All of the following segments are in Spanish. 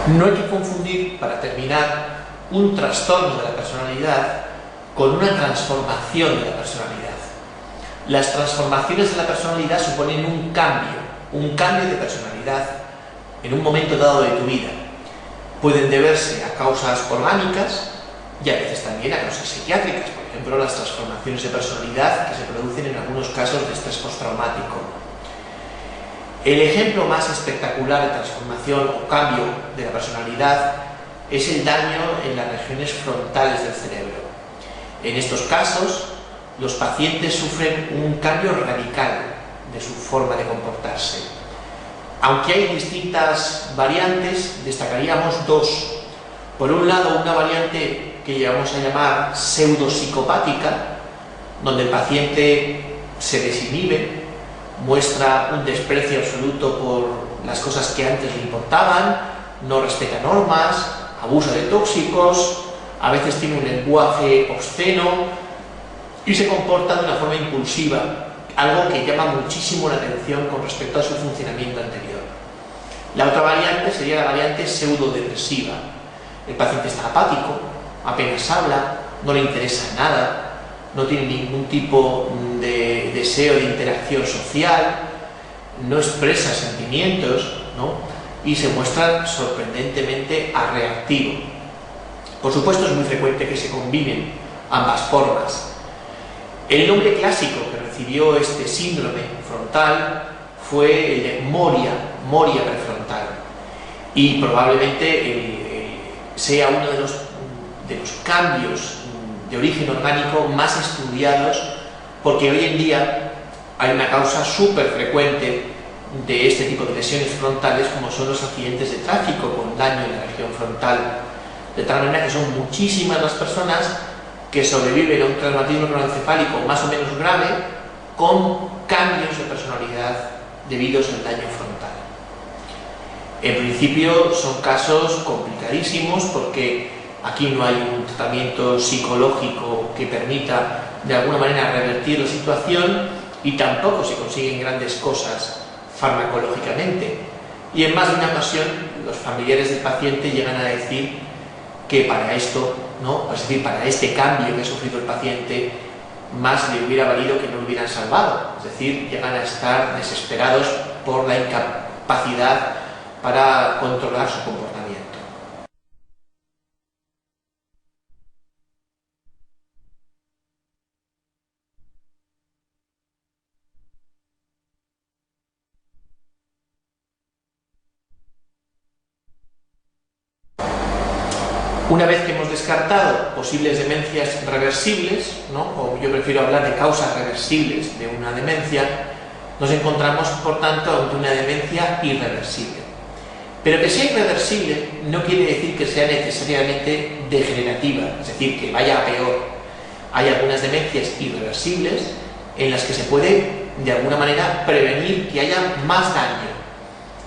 No hay que confundir, para terminar, un trastorno de la personalidad con una transformación de la personalidad. Las transformaciones de la personalidad suponen un cambio de personalidad en un momento dado de tu vida. Pueden deberse a causas orgánicas y a veces también a causas psiquiátricas, por ejemplo, las transformaciones de personalidad que se producen en algunos casos de estrés postraumático. El ejemplo más espectacular de transformación o cambio de la personalidad es el daño en las regiones frontales del cerebro. En estos casos, los pacientes sufren un cambio radical de su forma de comportarse. Aunque hay distintas variantes, destacaríamos dos. Por un lado, una variante que llegamos a llamar pseudopsicopática, donde el paciente se desinhibe, muestra un desprecio absoluto por las cosas que antes le importaban, no respeta normas, abusa de tóxicos, a veces tiene un lenguaje obsceno y se comporta de una forma impulsiva, algo que llama muchísimo la atención con respecto a su funcionamiento anterior. La otra variante sería la variante pseudodepresiva. El paciente está apático, apenas habla, no le interesa nada, no tiene ningún tipo de deseo de interacción social, no expresa sentimientos, ¿no? Y se muestra sorprendentemente reactivo. Por supuesto, es muy frecuente que se combinen ambas formas. El nombre clásico que recibió este síndrome frontal fue el de moria prefrontal, y probablemente sea uno de los cambios de origen orgánico más estudiados, porque hoy en día hay una causa súper frecuente de este tipo de lesiones frontales, como son los accidentes de tráfico con daño en la región frontal, de tal manera que son muchísimas las personas que sobreviven a un traumatismo craneoencefálico más o menos grave con cambios de personalidad debidos al daño frontal. En principio son casos complicadísimos porque aquí no hay un tratamiento psicológico que permita de alguna manera revertir la situación y tampoco se consiguen grandes cosas farmacológicamente. Y en más de una ocasión los familiares del paciente llegan a decir que para esto, ¿no? Es decir, para este cambio que ha sufrido el paciente, más le hubiera valido que no lo hubieran salvado. Es decir, llegan a estar desesperados por la incapacidad para controlar su comportamiento. Una vez que hemos descartado posibles demencias reversibles, ¿no? O yo prefiero hablar de causas reversibles de una demencia, nos encontramos, por tanto, ante una demencia irreversible. Pero que sea irreversible no quiere decir que sea necesariamente degenerativa, es decir, que vaya a peor. Hay algunas demencias irreversibles en las que se puede, de alguna manera, prevenir que haya más daño.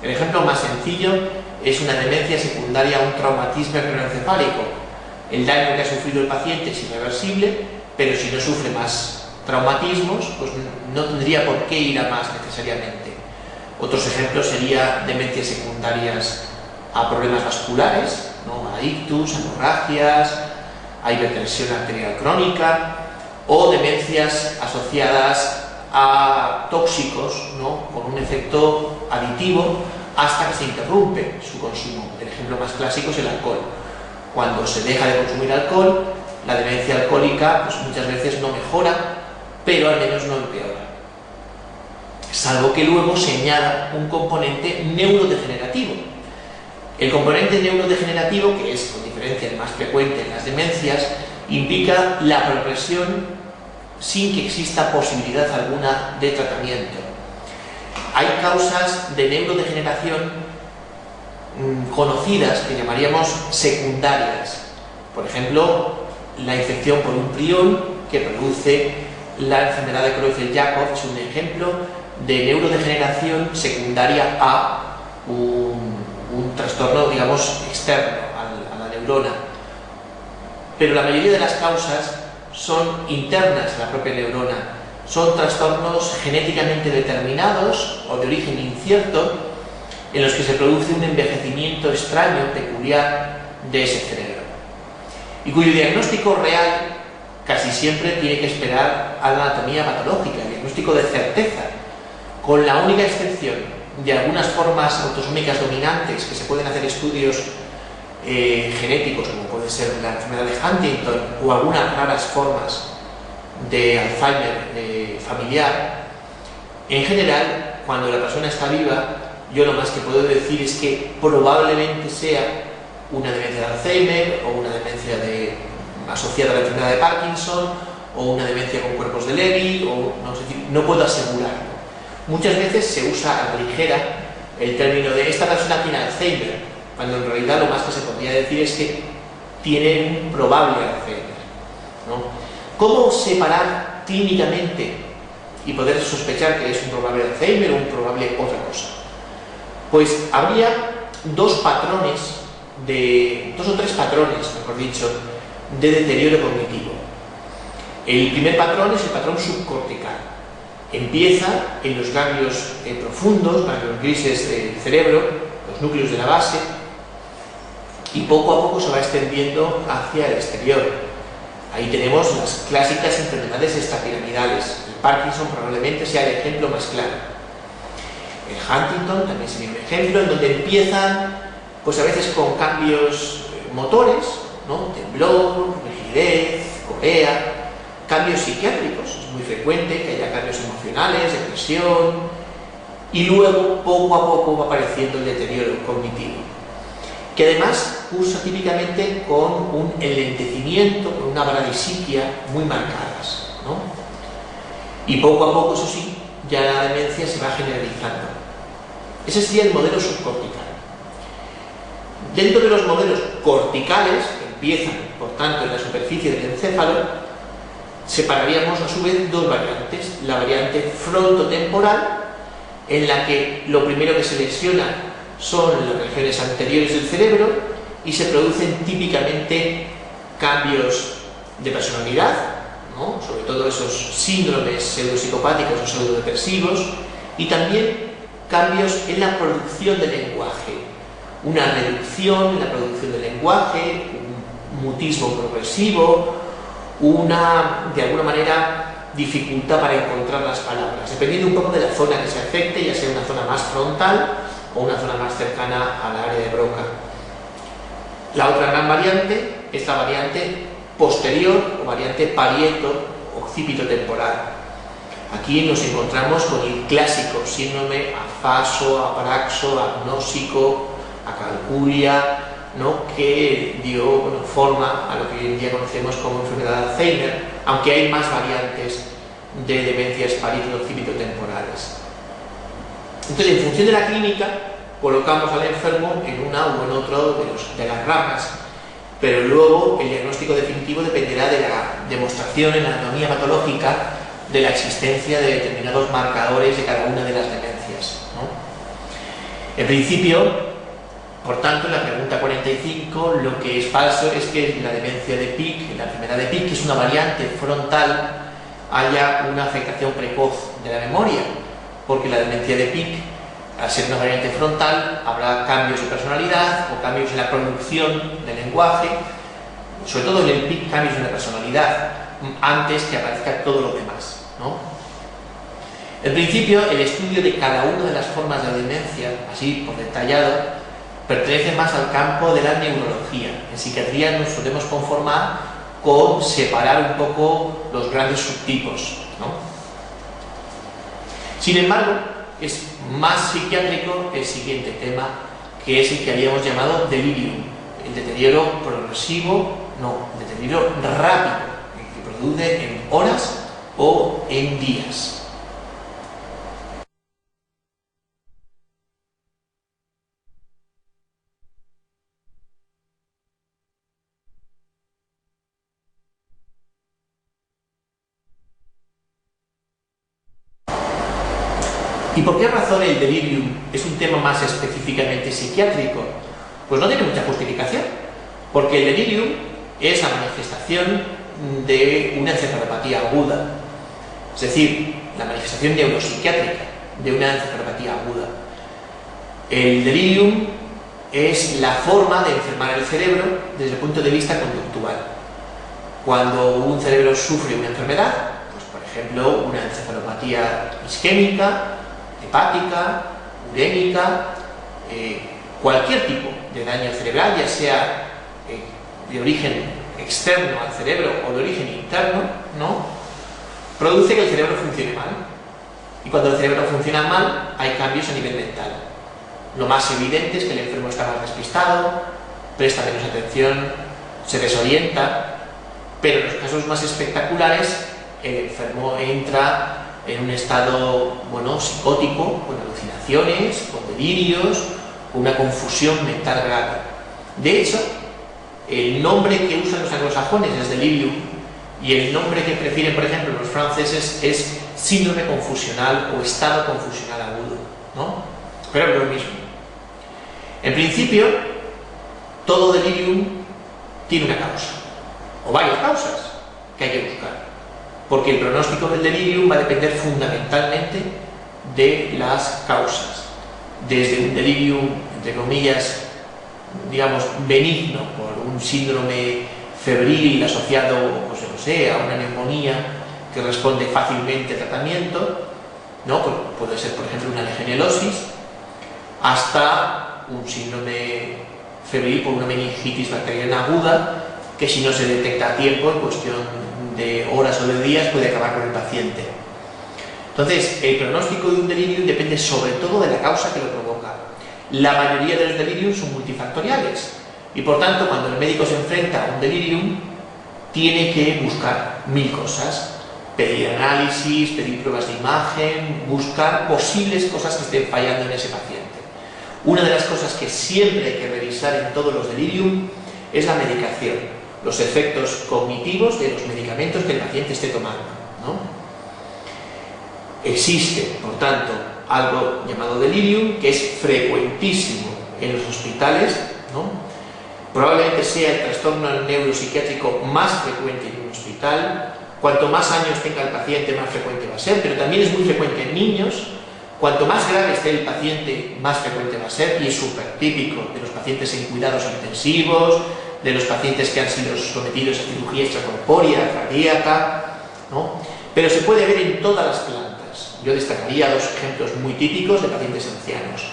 El ejemplo más sencillo es una demencia secundaria a un traumatismo craneoencefálico. El daño que ha sufrido el paciente es irreversible, pero si no sufre más traumatismos, pues no tendría por qué ir a más necesariamente. Otros ejemplos serían demencias secundarias a problemas vasculares, ¿no? A ictus, hemorragias, a hipertensión arterial crónica, o demencias asociadas a tóxicos, ¿no? Con un efecto aditivo hasta que se interrumpe su consumo. El ejemplo más clásico es el alcohol. Cuando se deja de consumir alcohol, la demencia alcohólica pues muchas veces no mejora, pero al menos no empeora. Salvo que luego se añada un componente neurodegenerativo. El componente neurodegenerativo, que es con diferencia el más frecuente en las demencias, implica la progresión sin que exista posibilidad alguna de tratamiento. Hay causas de neurodegeneración conocidas que llamaríamos secundarias. Por ejemplo, la infección por un prión que produce la enfermedad de Creutzfeldt-Jakob es un ejemplo de neurodegeneración secundaria a un trastorno, digamos, externo a la neurona. Pero la mayoría de las causas son internas a la propia neurona. Son trastornos genéticamente determinados o de origen incierto en los que se produce un envejecimiento extraño, peculiar de ese cerebro, y cuyo diagnóstico real casi siempre tiene que esperar a la anatomía patológica, el diagnóstico de certeza, con la única excepción de algunas formas autosómicas dominantes que se pueden hacer estudios genéticos, como puede ser la enfermedad de Huntington o algunas raras formas de Alzheimer familiar. En general, cuando la persona está viva, yo lo más que puedo decir es que probablemente sea una demencia de Alzheimer o una demencia asociada a la enfermedad de Parkinson o una demencia con cuerpos de Lewy, no puedo asegurarlo. Muchas veces se usa a la ligera el término de esta persona tiene Alzheimer, cuando en realidad lo más que se podría decir es que tiene un probable Alzheimer, ¿no? ¿Cómo separar clínicamente y poder sospechar que es un probable Alzheimer o un probable otra cosa? Pues habría dos o tres patrones, mejor dicho, de deterioro cognitivo. El primer patrón es el patrón subcortical. Empieza en los ganglios profundos, ganglios grises del cerebro, los núcleos de la base, y poco a poco se va extendiendo hacia el exterior. Ahí tenemos las clásicas enfermedades extrapiramidales. El Parkinson probablemente sea el ejemplo más claro. El Huntington también sería un ejemplo, en donde empiezan, pues a veces con cambios motores, ¿no? Temblor, rigidez, corea, cambios psiquiátricos, es muy frecuente que haya cambios emocionales, depresión, y luego poco a poco va apareciendo el deterioro cognitivo, que además cursa típicamente con un enlentecimiento, con una bradisiquia muy marcadas, ¿no? Y poco a poco, eso sí, ya la demencia se va generalizando. Ese sería el modelo subcortical. Dentro de los modelos corticales, que empiezan, por tanto, en la superficie del encéfalo, separaríamos a su vez dos variantes. La variante frontotemporal, en la que lo primero que se lesiona son las regiones anteriores del cerebro y se producen típicamente cambios de personalidad, ¿no? Sobre todo esos síndromes pseudopsicopáticos o pseudodepresivos, y también cambios en la producción del lenguaje, una reducción en la producción del lenguaje, un mutismo progresivo, de alguna manera, dificultad para encontrar las palabras, dependiendo un poco de la zona que se afecte, ya sea una zona más frontal o una zona más cercana al área de Broca. La otra gran variante es la variante posterior o variante parieto occipitotemporal. Aquí nos encontramos con el clásico síndrome afaso, apraxo, agnósico, acalculia, ¿no? Que dio forma a lo que hoy en día conocemos como enfermedad de Alzheimer, aunque hay más variantes de demencias parieto-occipitotemporales. Entonces, en función de la clínica, colocamos al enfermo en una o en otro de las ramas, pero luego el diagnóstico definitivo dependerá de la demostración en la anatomía patológica de la existencia de determinados marcadores de cada una de las demencias, ¿no? En principio, por tanto, en la pregunta 45, lo que es falso es que en la demencia de Pick, en la enfermedad de Pick, que es una variante frontal, haya una afectación precoz de la memoria, porque la demencia de Pick, al ser una variante frontal, habrá cambios de personalidad o cambios en la producción del lenguaje, sobre todo en el Pick, cambios en la personalidad, antes que aparezca todo lo demás, ¿no? En principio, el estudio de cada una de las formas de demencia, así por detallado, pertenece más al campo de la neurología. En psiquiatría nos solemos conformar con separar un poco los grandes subtipos, ¿no? Sin embargo, es más psiquiátrico el siguiente tema, que es el que habíamos llamado delirium, el deterioro progresivo, no, el deterioro rápido, el que produce en horas o en días. ¿Y por qué razón el delirium es un tema más específicamente psiquiátrico? Pues no tiene mucha justificación, porque el delirium es la manifestación de una encefalopatía aguda, es decir, la manifestación neuropsiquiátrica de una encefalopatía aguda. El delirium es la forma de enfermar el cerebro desde el punto de vista conductual. Cuando un cerebro sufre una enfermedad, pues por ejemplo una encefalopatía isquémica, hepática, urémica, cualquier tipo de daño cerebral, ya sea de origen externo al cerebro o de origen interno, ¿no?, produce que el cerebro funcione mal. Y cuando el cerebro funciona mal, hay cambios a nivel mental. Lo más evidente es que el enfermo está más despistado, presta menos atención, se desorienta, pero en los casos más espectaculares, el enfermo entra en un estado, bueno, psicótico, con alucinaciones, con delirios, con una confusión mental grave. De hecho, el nombre que usan los anglosajones es delirium, y el nombre que prefieren, por ejemplo, los franceses es síndrome confusional o estado confusional agudo, ¿no? Pero es lo mismo. En principio, todo delirium tiene una causa, o varias causas que hay que buscar, porque el pronóstico del delirium va a depender fundamentalmente de las causas, desde un delirium, entre comillas, digamos, benigno, por un síndrome febril asociado, pues no sé, a una neumonía que responde fácilmente al tratamiento, ¿no? Puede ser, por ejemplo, una legionelosis, hasta un síndrome febril por una meningitis bacteriana aguda, que si no se detecta a tiempo, en cuestión de horas o de días, puede acabar con el paciente. Entonces, el pronóstico de un delirium depende sobre todo de la causa que lo provoca. La mayoría de los deliriums son multifactoriales y, por tanto, cuando el médico se enfrenta a un delirium, tiene que buscar 1000 cosas: pedir análisis, pedir pruebas de imagen, buscar posibles cosas que estén fallando en ese paciente. Una de las cosas que siempre hay que revisar en todos los delirium es la medicación, los efectos cognitivos de los medicamentos que el paciente esté tomando, ¿no? Existe, por tanto, algo llamado delirium, que es frecuentísimo en los hospitales, ¿no? Probablemente sea el trastorno neuropsiquiátrico más frecuente en un hospital. Cuanto más años tenga el paciente, más frecuente va a ser, pero también es muy frecuente en niños. Cuanto más grave esté el paciente, más frecuente va a ser, y es súper típico de los pacientes en cuidados intensivos, de los pacientes que han sido sometidos a cirugía extracorpórea, cardíaca, ¿no? Pero se puede ver en todas las plantas. Yo destacaría 2 ejemplos muy típicos de pacientes ancianos.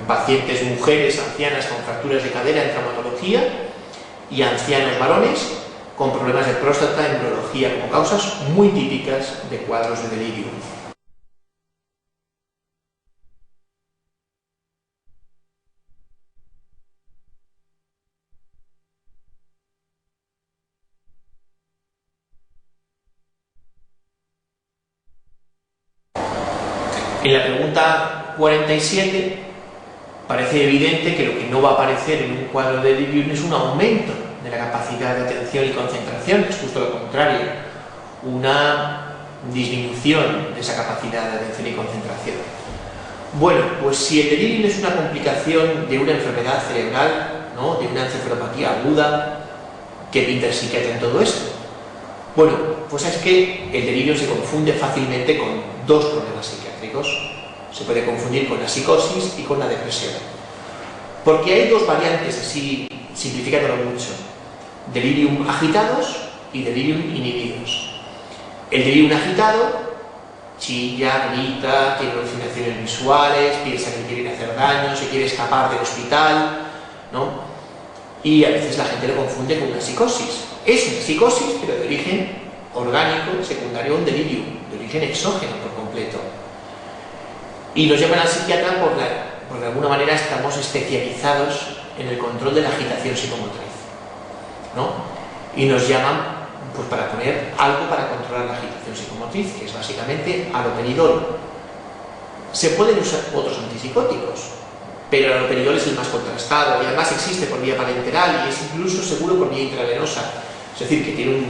Pacientes mujeres ancianas con fracturas de cadera en traumatología y ancianos varones con problemas de próstata en neurología, como causas muy típicas de cuadros de delirium. En la pregunta 47 parece evidente que lo que no va a aparecer en un cuadro de delirium es un aumento de la capacidad de atención y concentración, es justo lo contrario, una disminución de esa capacidad de atención y concentración. Bueno, pues si el delirium es una complicación de una enfermedad cerebral, ¿no?, de una encefalopatía aguda, ¿qué pinta el psiquiatra en todo esto? Bueno, pues es que el delirio se confunde fácilmente con 2 problemas psiquiátricos. Se puede confundir con la psicosis y con la depresión. Porque hay 2 variantes, así simplificándolo mucho: delirium agitados y delirium inhibidos. El delirium agitado chilla, grita, tiene alucinaciones visuales, piensa que quiere hacer daño, se quiere escapar del hospital, ¿no? Y a veces la gente lo confunde con una psicosis. Es una psicosis, pero de origen orgánico, secundario a un delirium, de origen exógeno por completo. Y nos llaman al psiquiatra porque de alguna manera estamos especializados en el control de la agitación psicomotriz, ¿no? Y nos llaman, pues, para poner algo para controlar la agitación psicomotriz, que es básicamente haloperidol. Se pueden usar otros antipsicóticos, pero el haloperidol es el más contrastado y además existe por vía parenteral y es incluso seguro por vía intravenosa, es decir, que tiene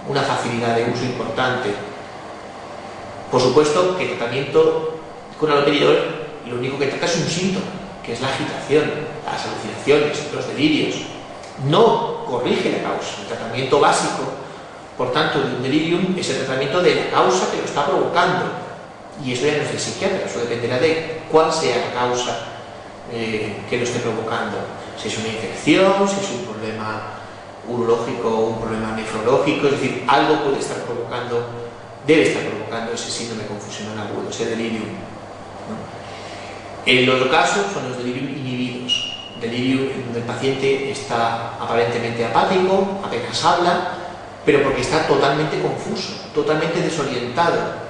una facilidad de uso importante. Por supuesto que el tratamiento con haloperidol lo único que trata es un síntoma, que es la agitación, las alucinaciones, los delirios. No corrige la causa. El tratamiento básico, por tanto, de un delirium es el tratamiento de la causa que lo está provocando. Y eso ya no es del psiquiatra, eso dependerá de cuál sea la causa que lo esté provocando. Si es una infección, si es un problema urológico o un problema nefrológico, es decir, algo puede estar provocando, debe estar provocando ese síndrome confusional agudo, ese delirium, ¿no? En los casos son los delirium inhibidos, delirium en donde el paciente está aparentemente apático, apenas habla, pero porque está totalmente confuso, totalmente desorientado.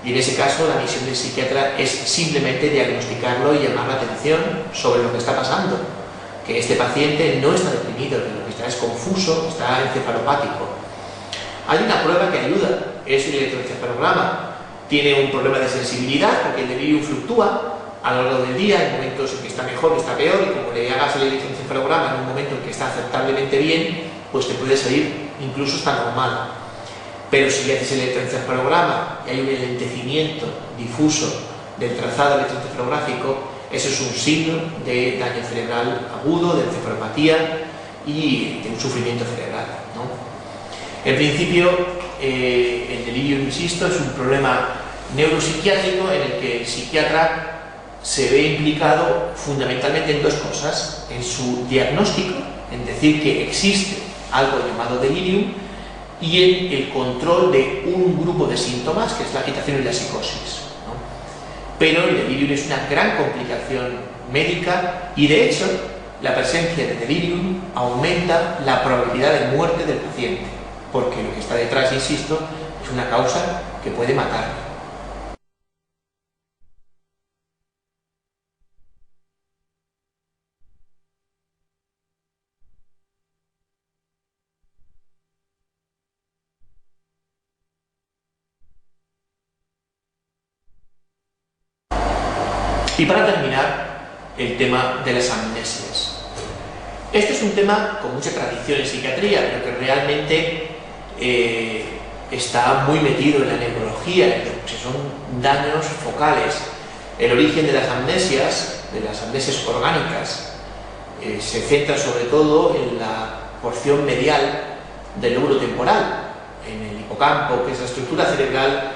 Y en ese caso la misión del psiquiatra es simplemente diagnosticarlo y llamar la atención sobre lo que está pasando, que este paciente no está deprimido, que lo que está es confuso, está encefalopático. Hay una prueba que ayuda, es el electroencefalograma. Tiene un problema de sensibilidad porque el delirium fluctúa a lo largo del día, hay momentos en que está mejor, que está peor, y como le hagas el electroencefalograma en un momento en que está aceptablemente bien, pues te puede salir incluso hasta normal. Pero si haces el electroencefalograma y hay un enlentecimiento difuso del trazado electroencefalográfico, eso es un signo de daño cerebral agudo, de encefalopatía y de un sufrimiento cerebral, ¿no? En principio, el delirio, insisto, es un problema neuropsiquiátrico en el que el psiquiatra se ve implicado fundamentalmente en dos cosas: en su diagnóstico, en decir que existe algo llamado delirium, y en el control de un grupo de síntomas, que es la agitación y la psicosis, ¿no? Pero el delirium es una gran complicación médica y, de hecho, la presencia de delirium aumenta la probabilidad de muerte del paciente, porque lo que está detrás, insisto, es una causa que puede matar. Y para terminar, el tema de las amnesias. Este es un tema con mucha tradición en psiquiatría, pero que realmente está muy metido en la neurología, que son daños focales. El origen de las amnesias orgánicas, se centra sobre todo en la porción medial del lóbulo temporal, en el hipocampo, que es la estructura cerebral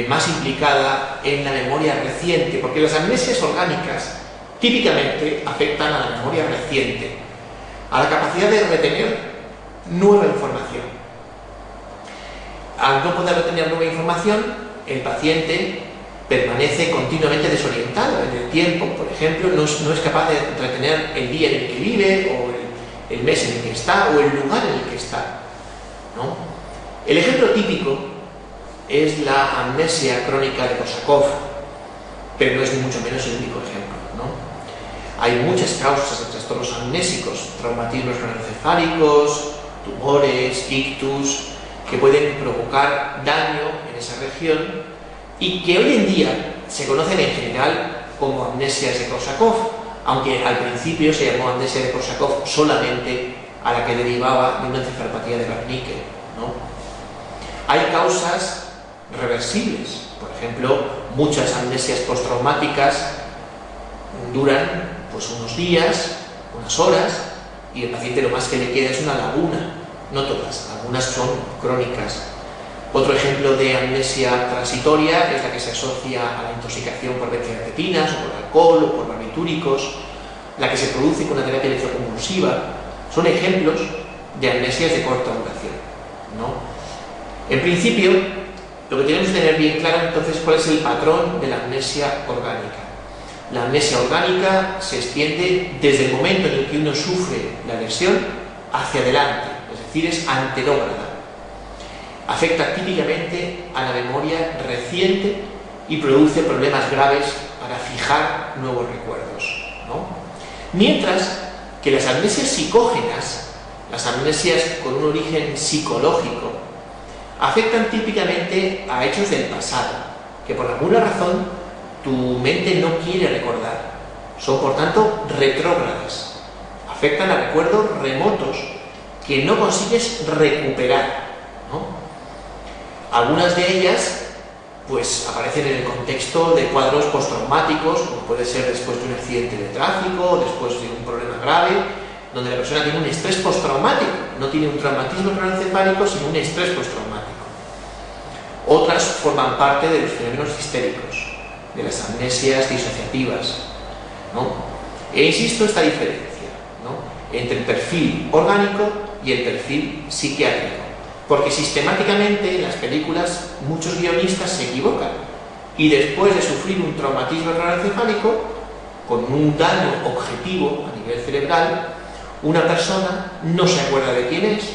más implicada en la memoria reciente, porque las amnesias orgánicas típicamente afectan a la memoria reciente, a la capacidad de retener nueva información. Al no poder retener nueva información, el paciente permanece continuamente desorientado en el tiempo. Por ejemplo, no es capaz de retener el día en el que vive, o el mes en el que está, o el lugar en el que está, ¿no? El ejemplo típico es la amnesia crónica de Korsakoff, pero no es ni mucho menos el único ejemplo, ¿no? Hay muchas causas de trastornos amnésicos, traumatismos craneoencefálicos, tumores, ictus, que pueden provocar daño en esa región y que hoy en día se conocen en general como amnesias de Korsakoff, aunque al principio se llamó amnesia de Korsakoff solamente a la que derivaba de una encefalopatía de Wernicke, ¿no? Hay causas reversibles. Por ejemplo, muchas amnesias postraumáticas duran pues unos días, unas horas, y el paciente lo más que le queda es una laguna. No todas, algunas son crónicas. Otro ejemplo de amnesia transitoria es la que se asocia a la intoxicación por benzodiazepinas o por alcohol o por barbitúricos, la que se produce con la terapia electroconvulsiva. Son ejemplos de amnesias de corta duración, ¿no? En principio, lo que tenemos que tener bien claro entonces cuál es el patrón de la amnesia orgánica. La amnesia orgánica se extiende desde el momento en el que uno sufre la lesión hacia adelante, es decir, es anterógrada. Afecta típicamente a la memoria reciente y produce problemas graves para fijar nuevos recuerdos, ¿no? Mientras que las amnesias psicógenas, las amnesias con un origen psicológico, afectan típicamente a hechos del pasado, que por alguna razón tu mente no quiere recordar. Son, por tanto, retrógradas. Afectan a recuerdos remotos que no consigues recuperar, ¿no? Algunas de ellas pues aparecen en el contexto de cuadros postraumáticos, como puede ser después de un accidente de tráfico, después de un problema grave, donde la persona tiene un estrés postraumático, no tiene un traumatismo craneoencefálico, sino un estrés postraumático. Otras forman parte de los fenómenos histéricos, de las amnesias disociativas, ¿no? E insisto esta diferencia, ¿no?, entre el perfil orgánico y el perfil psiquiátrico, porque sistemáticamente en las películas muchos guionistas se equivocan y después de sufrir un traumatismo craneoencefálico con un daño objetivo a nivel cerebral, una persona no se acuerda de quién es,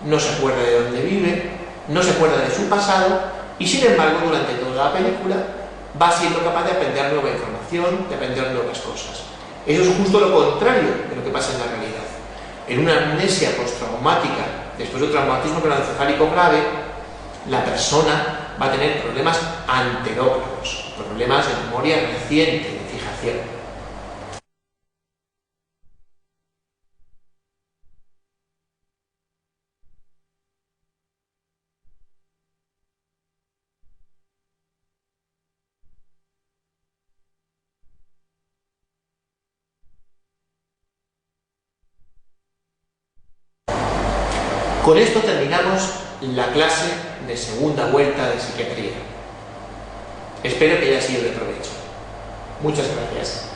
no se acuerda de dónde vive, no se acuerda de su pasado y sin embargo durante toda la película va siendo capaz de aprender nueva información, de aprender nuevas cosas. Eso es justo lo contrario de lo que pasa en la realidad. En una amnesia postraumática después de un traumatismo craneoencefálico grave, la persona va a tener problemas anterógrafos, problemas de memoria reciente, de fijación. Con esto terminamos la clase de segunda vuelta de psiquiatría. Espero que haya sido de provecho. Muchas gracias.